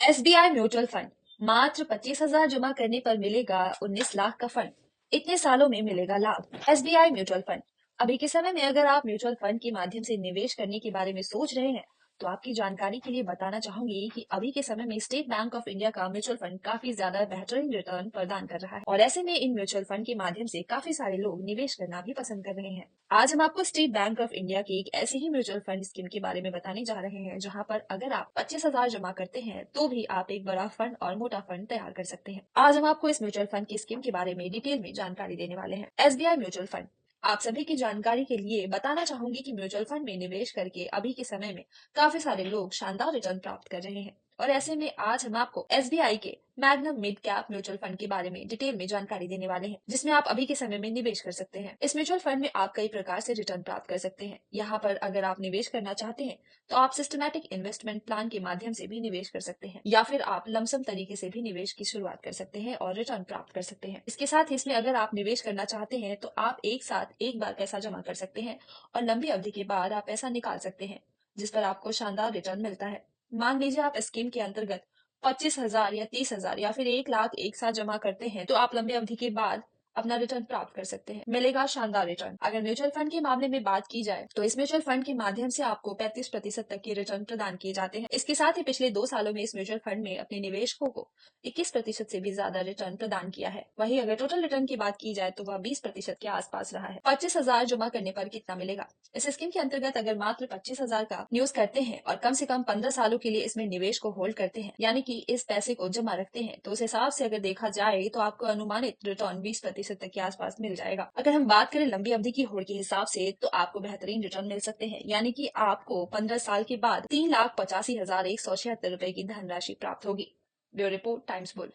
SBI mutual fund मात्र 25,000 जमा करने पर मिलेगा 19 लाख का फंड। इतने सालों में मिलेगा लाभ। SBI mutual fund. अभी के समय में अगर आप म्यूचुअल फंड के माध्यम से निवेश करने के बारे में सोच रहे हैं तो आपकी जानकारी के लिए बताना चाहूंगी कि अभी के समय में स्टेट बैंक ऑफ इंडिया का म्यूचुअल फंड काफी ज्यादा बेहतरीन रिटर्न प्रदान कर रहा है और ऐसे में इन म्यूचुअल फंड के माध्यम से काफी सारे लोग निवेश करना भी पसंद कर रहे हैं। आज हम आपको स्टेट बैंक ऑफ इंडिया की एक ऐसी ही म्यूचुअल फंड स्कीम के बारे में बताने जा रहे हैं जहां पर अगर आप 25,000 जमा करते हैं तो भी आप एक बड़ा फंड और मोटा फंड तैयार कर सकते हैं। आज हम आपको इस म्यूचुअल फंड की स्कीम के बारे में डिटेल में जानकारी देने वाले हैं। SBI mutual fund. आप सभी की जानकारी के लिए बताना चाहूंगी कि म्यूचुअल फंड में निवेश करके अभी के समय में काफी सारे लोग शानदार रिटर्न प्राप्त कर रहे हैं और ऐसे में आज हम आपको एसबीआई के magnum mid cap mutual fund के बारे में डिटेल में जानकारी देने वाले हैं जिसमें आप अभी के समय में निवेश कर सकते हैं। इस म्यूचुअल फंड में आप कई प्रकार से रिटर्न प्राप्त कर सकते हैं। यहाँ पर अगर आप निवेश करना चाहते हैं तो आप सिस्टमैटिक इन्वेस्टमेंट प्लान के माध्यम से भी निवेश कर सकते हैं या फिर आप लमसम तरीके से भी निवेश की शुरुआत कर सकते हैं और रिटर्न प्राप्त कर सकते हैं। इसके साथ ही इसमें अगर आप निवेश करना चाहते हैं तो आप एक साथ एक बार पैसा जमा कर सकते हैं और लंबी अवधि के बाद आप पैसा निकाल सकते हैं जिस पर आपको शानदार रिटर्न मिलता है। मान लीजिए आप स्कीम के अंतर्गत 25,000 या 30,000 या फिर 1 लाख एक साथ जमा करते हैं तो आप लंबी अवधि के बाद अपना रिटर्न प्राप्त कर सकते हैं। मिलेगा शानदार रिटर्न। अगर म्यूचुअल फंड के मामले में बात की जाए तो इस म्यूचुअल फंड के माध्यम से आपको 35% तक के रिटर्न प्रदान किए जाते हैं। इसके साथ ही पिछले 2 सालों में इस म्यूचुअल फंड में अपने निवेशकों को 21% से भी ज्यादा रिटर्न प्रदान किया है। वहीं अगर टोटल रिटर्न की बात की जाए तो वह 20% के आसपास रहा है। 25,000 जमा करने पर कितना मिलेगा? इस स्कीम के अंतर्गत अगर मात्र 25,000 का यूज करते हैं और कम से कम 15 सालों के लिए इसमें निवेश को होल्ड करते हैं यानी कि इस पैसे को जमा रखते हैं तो उस हिसाब से अगर देखा जाए तो आपको अनुमानित रिटर्न 20% तक के आसपास मिल जाएगा। अगर हम बात करें लंबी अवधि की होल्ड के हिसाब से तो आपको बेहतरीन रिटर्न मिल सकते हैं यानी कि आपको 15 साल के बाद 3,85,176 रुपए की धनराशि प्राप्त होगी। Bureau report, times bull.